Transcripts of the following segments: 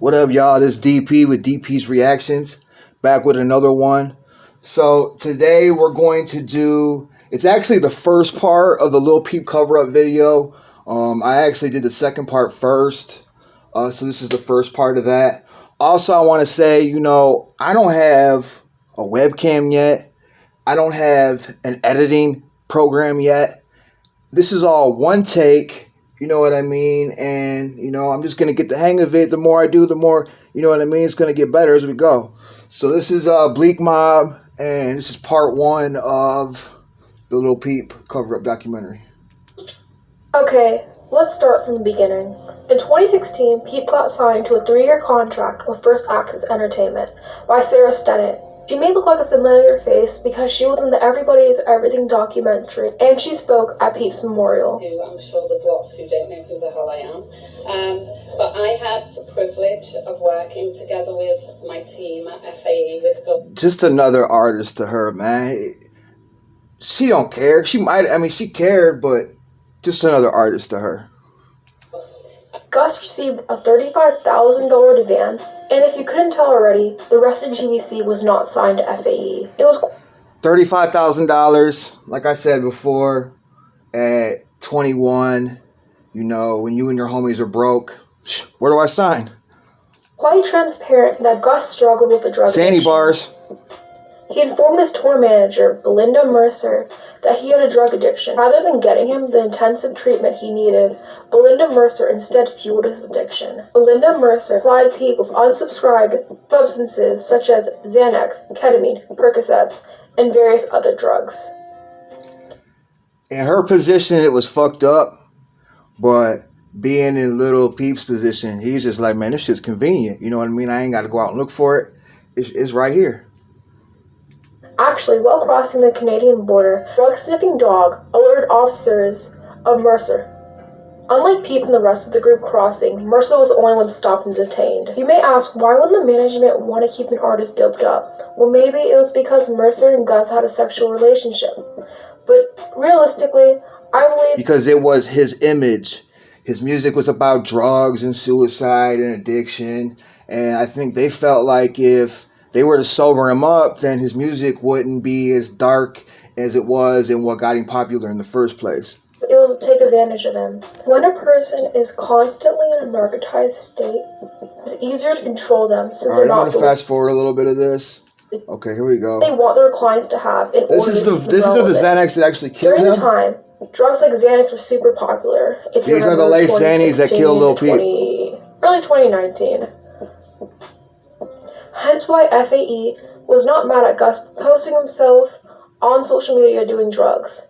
What up, y'all? This is DP with DP's Reactions, back with another one. So today we're going to do, it's actually the first part of the Lil Peep cover-up video. I actually did the second part first, so this is the first part of that. Also, I want to say, I don't have a webcam yet. I don't have an editing program yet. This is all one take. You know what I mean? And, I'm just going to get the hang of it. The more I do, the more, it's going to get better as we go. So this is Bleak Mob, and this is part one of the Lil Peep cover-up documentary. Okay, let's start from the beginning. In 2016, Peep got signed to a 3-year contract with First Access Entertainment by Sarah Stennett. She may look like a familiar face because she was in the Everybody's Everything documentary, and she spoke at Peep's memorial. I'm sure there's lots who don't know who the hell I am. But I had the privilege of working together with my team at FAE with... Just another artist to her, man. She don't care. She cared, but just another artist to her. Gus received a $35,000 advance, and if you couldn't tell already, the rest of GBC was not signed to FAE. It was $35,000, like I said before, at 21, when you and your homies are broke, where do I sign? Quite transparent that Gus struggled with a drug Sandy addiction. bars. He informed his tour manager, Belinda Mercer, that he had a drug addiction. Rather than getting him the intensive treatment he needed, Belinda Mercer instead fueled his addiction. Belinda Mercer supplied Peep with unsubscribed substances such as Xanax, ketamine, Percocets, and various other drugs. In her position, it was fucked up, but being in Lil Peep's position, he's just like, man, this shit's convenient. You know what I mean? I ain't got to go out and look for it. It's right here. Actually, while crossing the Canadian border, a drug-sniffing dog alerted officers of Mercer. Unlike Peep and the rest of the group crossing, Mercer was the only one stopped and detained. You may ask, why would the management want to keep an artist doped up? Well, maybe it was because Mercer and Gus had a sexual relationship. But realistically, I believe... because it was his image. His music was about drugs and suicide and addiction. And I think they felt like if they were to sober him up, then his music wouldn't be as dark as it was and what got him popular in the first place. It was to take advantage of him. When a person is constantly in a narcotized state, it's easier to control them since they're not... I'm going to fast forward a little bit of this. Okay, here we go. They want their clients to have in This is the Xanax that actually killed him? During the time, drugs like Xanax were super popular. These are the late Xannies that killed Lil Peep. Early 2019. Hence why FAE was not mad at Gus posting himself on social media doing drugs.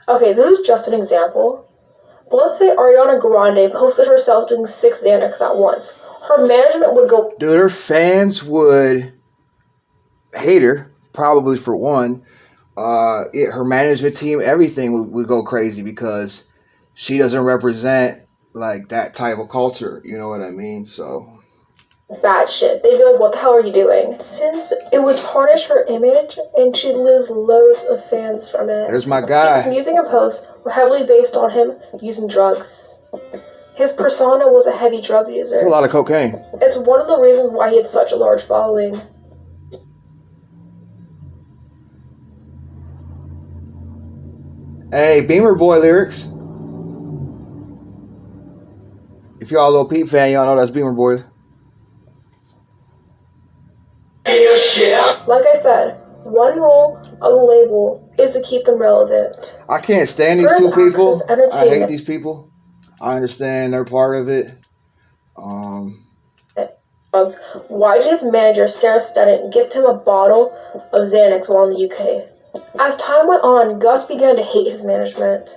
Okay, this is just an example. But let's say Ariana Grande posted herself doing 6 Xanax at once. Her management would go... Dude, her fans would hate her, probably for one. Her management team, everything would go crazy because she doesn't represent like that type of culture. You know what I mean? So... bad shit. They'd be like, what the hell are you doing? Since it would tarnish her image and she'd lose loads of fans from it. There's my guy. His music and posts were heavily based on him using drugs. His persona was a heavy drug user. It's a lot of cocaine. It's one of the reasons why he had such a large following. Hey, Beamer Boy lyrics. If y'all a Lil Peep fan, y'all know that's Beamer Boy. Like I said, one rule of the label is to keep them relevant. I can't stand these two people. I hate these people. I understand they're part of it. Why did his manager, Sarah Stennett, gift him a bottle of Xanax while in the UK? As time went on, Gus began to hate his management.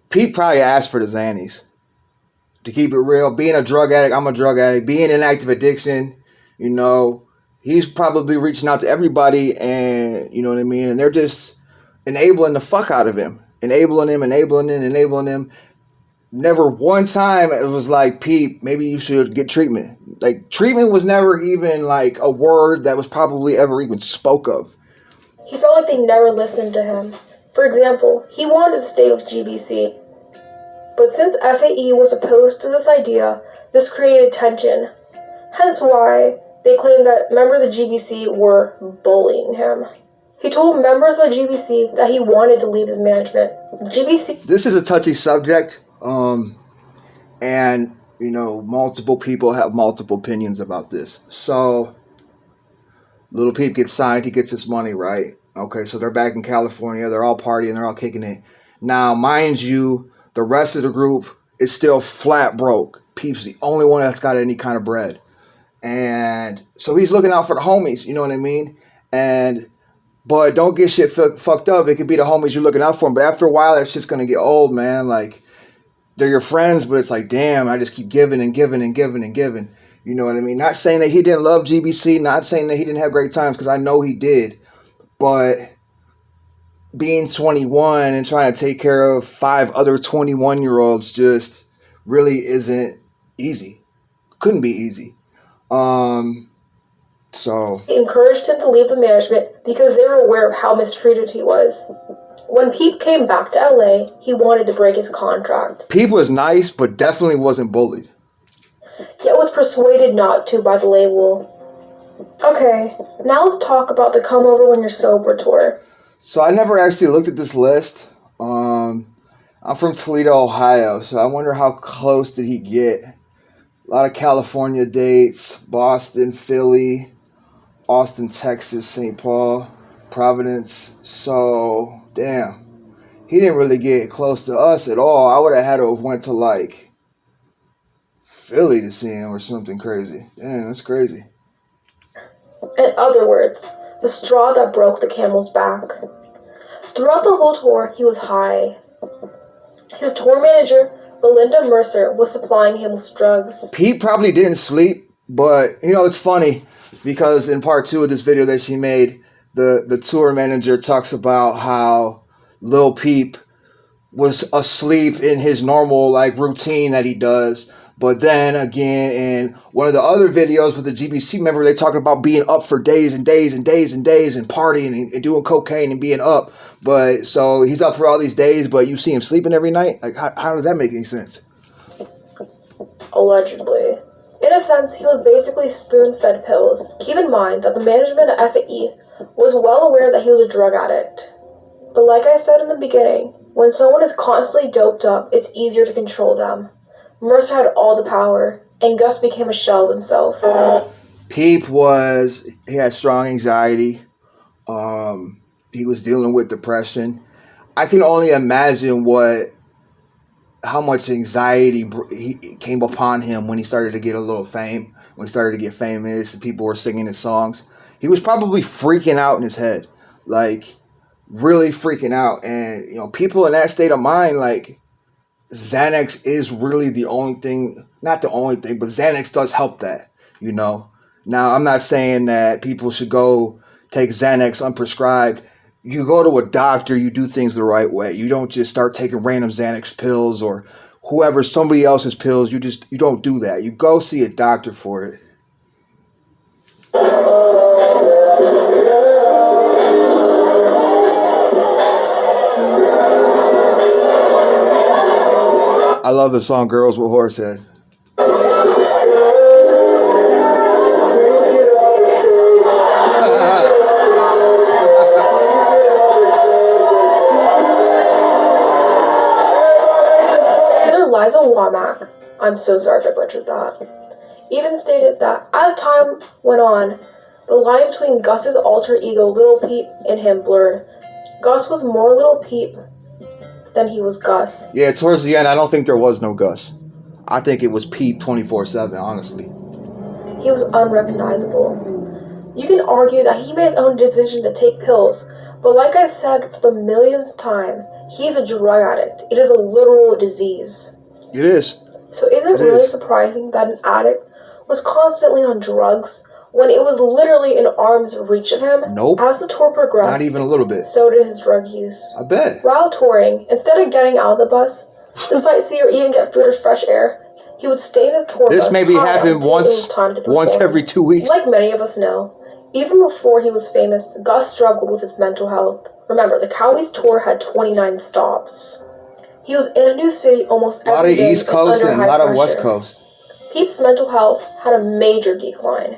Pete probably asked for the Xannies. To keep it real, being a drug addict, I'm a drug addict. Being in active addiction, he's probably reaching out to everybody, and you know what I mean? And they're just enabling the fuck out of him. Enabling him. Never one time it was like, Pete, maybe you should get treatment. Like, treatment was never even like a word that was probably ever even spoke of. He felt like they never listened to him. For example, he wanted to stay with GBC. But since FAE was opposed to this idea, This created tension, hence why they claimed that members of GBC were bullying him. He told members of the GBC that he wanted to leave his management. GBC. This is a touchy subject, and you know, multiple people have multiple opinions about this. So, Lil Peep gets signed, he gets his money, right? Okay, so they're back in California, they're all partying, they're all kicking it. Now, mind you, the rest of the group is still flat broke. Peep's the only one that's got any kind of bread. And so he's looking out for the homies, you know what I mean? But don't get shit fucked up. It could be the homies you're looking out for. But after a while, that's just going to get old, man. Like, they're your friends, but it's like, damn, I just keep giving and giving and giving and giving. You know what I mean? Not saying that he didn't love GBC, not saying that he didn't have great times, because I know he did. But being 21 and trying to take care of 5 other 21-year-olds just really isn't easy. Couldn't be easy. So They encouraged him to leave the management because they were aware of how mistreated he was. When Peep came back to LA, he wanted to break his contract. Peep was nice, but definitely wasn't bullied. Yet was persuaded not to by the label. Okay, now let's talk about the Come Over When You're Sober tour. So I never actually looked at this list. I'm from Toledo, Ohio, so I wonder how close did he get. A lot of California dates, Boston, Philly, Austin, Texas, St. Paul, Providence. So, damn. He didn't really get close to us at all. I would have had to have went to, like, Philly to see him or something crazy. Damn, that's crazy. In other words, the straw that broke the camel's back. Throughout the whole tour, he was high. His tour manager, Belinda Mercer, was supplying him with drugs. Pete probably didn't sleep, but, you know, it's funny because in part 2 of this video that she made, the tour manager talks about how Lil Peep was asleep in his normal, like, routine that he does. But then again, in one of the other videos with the GBC member, they talking about being up for days and days and days and days and partying and doing cocaine and being up. But so he's up for all these days, but you see him sleeping every night? Like, how does that make any sense? Allegedly. In a sense, he was basically spoon-fed pills. Keep in mind that the management of FAE was well aware that he was a drug addict. But like I said in the beginning, when someone is constantly doped up, it's easier to control them. Mercer had all the power, and Gus became a shell of himself. Peep he had strong anxiety. He was dealing with depression. I can only imagine how much anxiety he came upon him when he started to get a little fame, when he started to get famous and people were singing his songs. He was probably freaking out in his head, like really freaking out. And, you know, people in that state of mind, like, Xanax is really the only thing, not the only thing, but Xanax does help that, you know. Now, I'm not saying that people should go take Xanax unprescribed. You go to a doctor, you do things the right way. You don't just start taking random Xanax pills or somebody else's pills. You don't do that. You go see a doctor for it. I love the song Girls with Horsehead. Liza Womack, I'm so sorry if I butchered that, even stated that as time went on, the line between Gus's alter ego Lil Peep and him blurred. Gus was more Lil Peep than he was Gus. Yeah, towards the end, I don't think there was no Gus. I think it was Peep 24/7, honestly. He was unrecognizable. You can argue that he made his own decision to take pills, but like I've said for the millionth time, he's a drug addict. It is a literal disease. It is. So isn't it really surprising that an addict was constantly on drugs when it was literally in arm's reach of him? Nope. As the tour progressed, not even a little bit. So did his drug use. I bet. While touring, instead of getting out of the bus to sightsee or even get food or fresh air, he would stay in his tour bus. This maybe happened once every 2 weeks. Like many of us know, even before he was famous, Gus struggled with his mental health. Remember, the Cowies tour had 29 stops. He was in a new city almost every day. A lot of East Coast and a lot of West Coast. Peep's mental health had a major decline.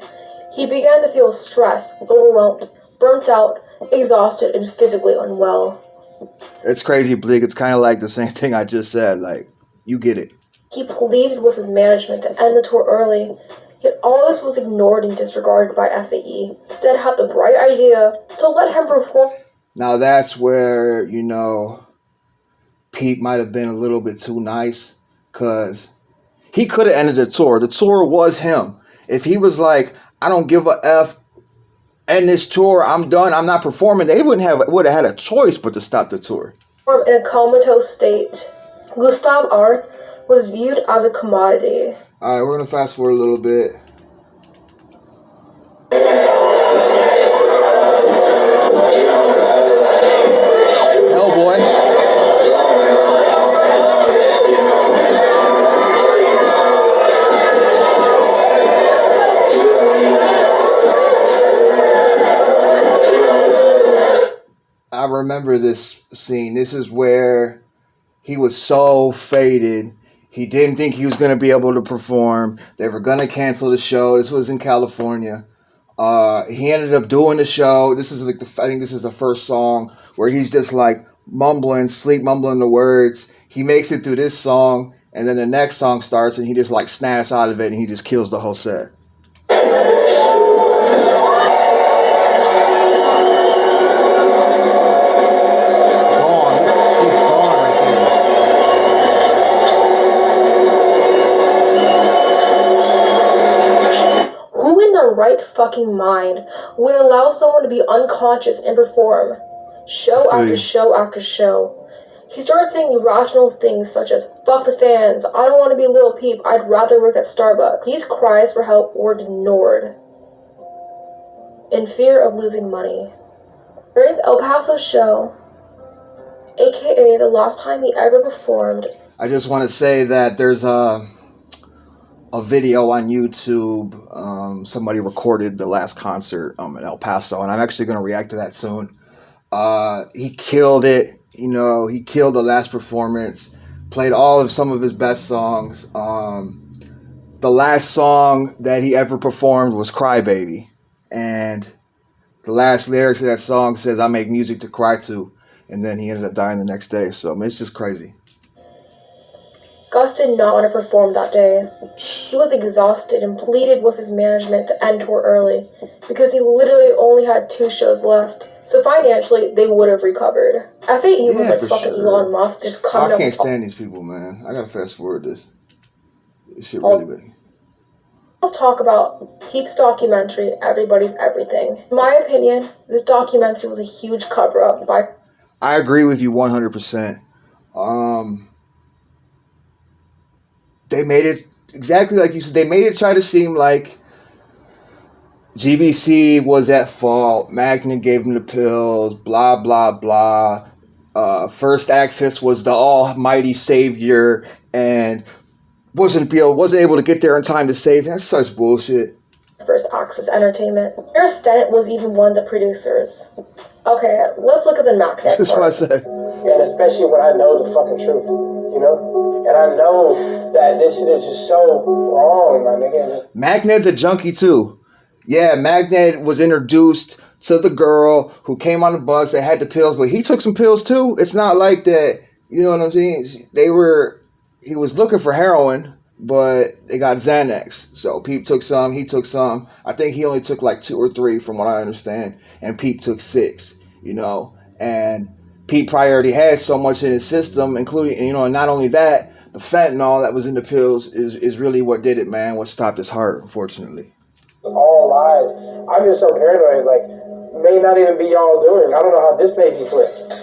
He began to feel stressed, overwhelmed, burnt out, exhausted, and physically unwell. It's crazy, Bleak. It's kind of like the same thing I just said. Like, you get it. He pleaded with his management to end the tour early, yet all this was ignored and disregarded by FAE. Instead, had the bright idea to let him perform. Now that's where, Pete might have been a little bit too nice, because he could have ended the tour. The tour was him. If he was like, I don't give a F, end this tour, I'm done, I'm not performing, they would have had a choice but to stop the tour. In a comatose state, Gustav R. was viewed as a commodity. Alright, we're going to fast forward a little bit. Hellboy. I remember this scene. This is where he was so faded. He didn't think he was going to be able to perform. They were going to cancel the show. This was in California. He ended up doing the show. This is like I think this is the first song where he's just like mumbling the words. He makes it through this song, and then the next song starts, and he just like snaps out of it, and he just kills the whole set. Right fucking mind would allow someone to be unconscious and perform show after show after show. He started saying irrational things such as, fuck the fans, I don't want to be Lil Peep, I'd rather work at Starbucks. These cries for help were ignored in fear of losing money. During his El Paso show, aka the last time he ever performed, I just want to say that there's a video on YouTube. Somebody recorded the last concert in El Paso, and I'm actually going to react to that soon. He killed it. He killed the last performance, played some of his best songs. The last song that he ever performed was Cry Baby, and the last lyrics of that song says, I make music to cry to, and then he ended up dying the next day. So, I mean, it's just crazy. Gus did not want to perform that day. He was exhausted and pleaded with his management to end tour early because he literally only had 2 shows left. So financially, they would have recovered. FAE was like fucking sure. Elon Musk just coming up. I can't stand these people, man. I gotta fast forward this. This shit really big. Let's talk about Peep's documentary, Everybody's Everything. In my opinion, this documentary was a huge cover-up by... I agree with you 100%. They made it exactly like you said. They made it try to seem like GBC was at fault. Magnet gave them the pills. Blah blah blah. First Access was the almighty savior and wasn't able to get there in time to save him. That's such bullshit. First Access Entertainment. Mayor Stennett was even one of the producers. Okay, let's look at the Magnet. That's what I said. And especially when I know the fucking truth, And I know that this shit is just so wrong, my nigga. Magnet's a junkie too. Yeah, Magnet was introduced to the girl who came on the bus that had the pills, but he took some pills too. It's not like that, you know what I'm saying? He was looking for heroin, but they got Xanax. So Peep took some, he took some. I think he only took like 2 or 3 from what I understand, and Peep took 6, and Pete probably already had so much in his system, including, and not only that, the fentanyl that was in the pills is really what did it, man. What stopped his heart, unfortunately. All lies. I'm just so paranoid, may not even be y'all doing. I don't know how this may be flipped,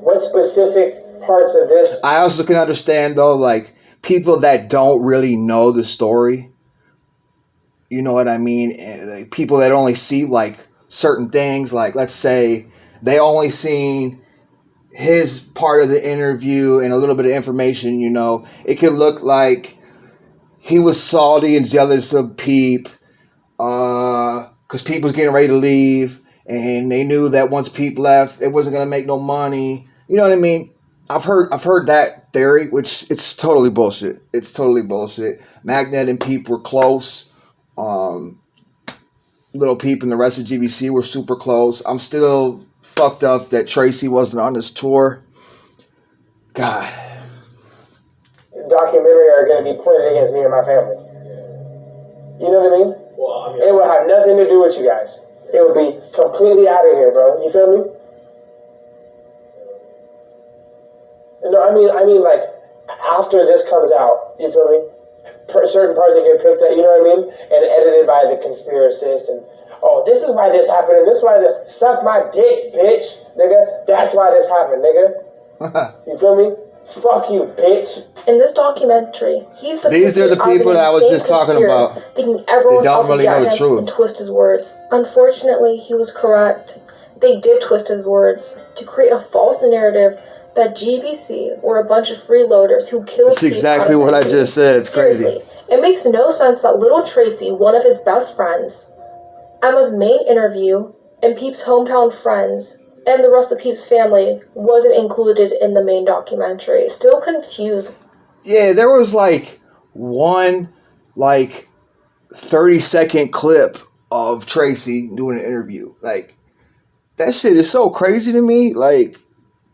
What specific parts of this... I also can understand, though, people that don't really know the story, you know what I mean? And, people that only see, certain things, let's say they only seen his part of the interview and a little bit of information, it could look like he was salty and jealous of Peep because Peep was getting ready to leave, and they knew that once Peep left, it wasn't going to make no money. You know what I mean? I've heard that theory, which it's totally bullshit. It's totally bullshit. Magnet and Peep were close. Little Peep and the rest of GBC were super close. I'm still fucked up that Tracy wasn't on this tour. God. Documentary are going to be pointed against me and my family. You know what I mean? Well, it will have nothing to do with you guys. It will be completely out of here, bro. You feel me? No, I mean, like after this comes out, you feel me? Certain parts that get picked up, you know what I mean, and edited by the conspiracist, and oh, this is why this happened, and this is why the suck my dick, bitch, nigga. That's why this happened, nigga. You feel me? Fuck you, bitch. In this documentary, he's the These are the people that I was just talking about. Thinking everyone They don't really know the truth and twist his words. Unfortunately, he was correct. They did twist his words to create a false narrative that GBC were a bunch of freeloaders who killed. That's exactly what I just said. It's Seriously, crazy. It makes no sense that little Tracy, one of his best friends, Emma's main interview, and Peep's hometown friends, and the rest of Peep's family wasn't included in the main documentary. Still confused. Yeah, there was like one 30-second clip of Tracy doing an interview. Like, that shit is so crazy to me. Like,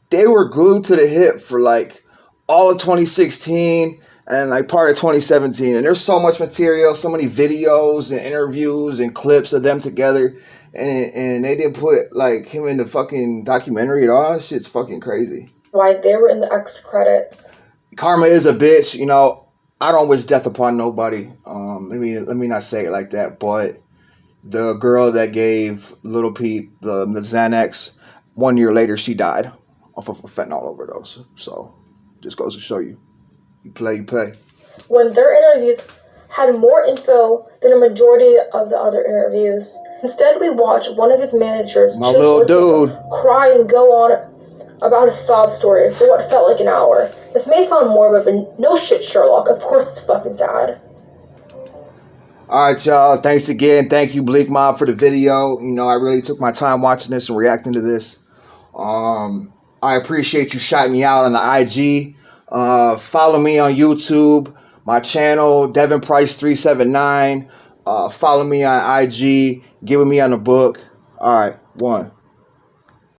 they were glued to the hip for like all of 2016 and like part of 2017. And there's so much material, so many videos and interviews and clips of them together. And they didn't put like him in the fucking documentary at all. That shit's fucking crazy. Why they were in the extra credits. Karma is a bitch, you know. I don't wish death upon nobody. Let me not say it like that. But the girl that gave Little Peep the Xanax, 1 year later she died off of a fentanyl overdose. So just goes to show you, you play, you pay. When their interviews had more info than a majority of the other interviews. Instead, we watched one of his managers, my little dude, cry and go on about his sob story for what felt like an hour. This may sound morbid, but no shit, Sherlock. Of course it's fucking sad. Alright, y'all. Thanks again. Thank you, Bleak Mob, for the video. You know, I really took my time watching this and reacting to this. I appreciate you shouting me out on the IG. Follow me on YouTube. My channel, Devin Price 379. Follow me on IG. Get with me on the book. Alright, one.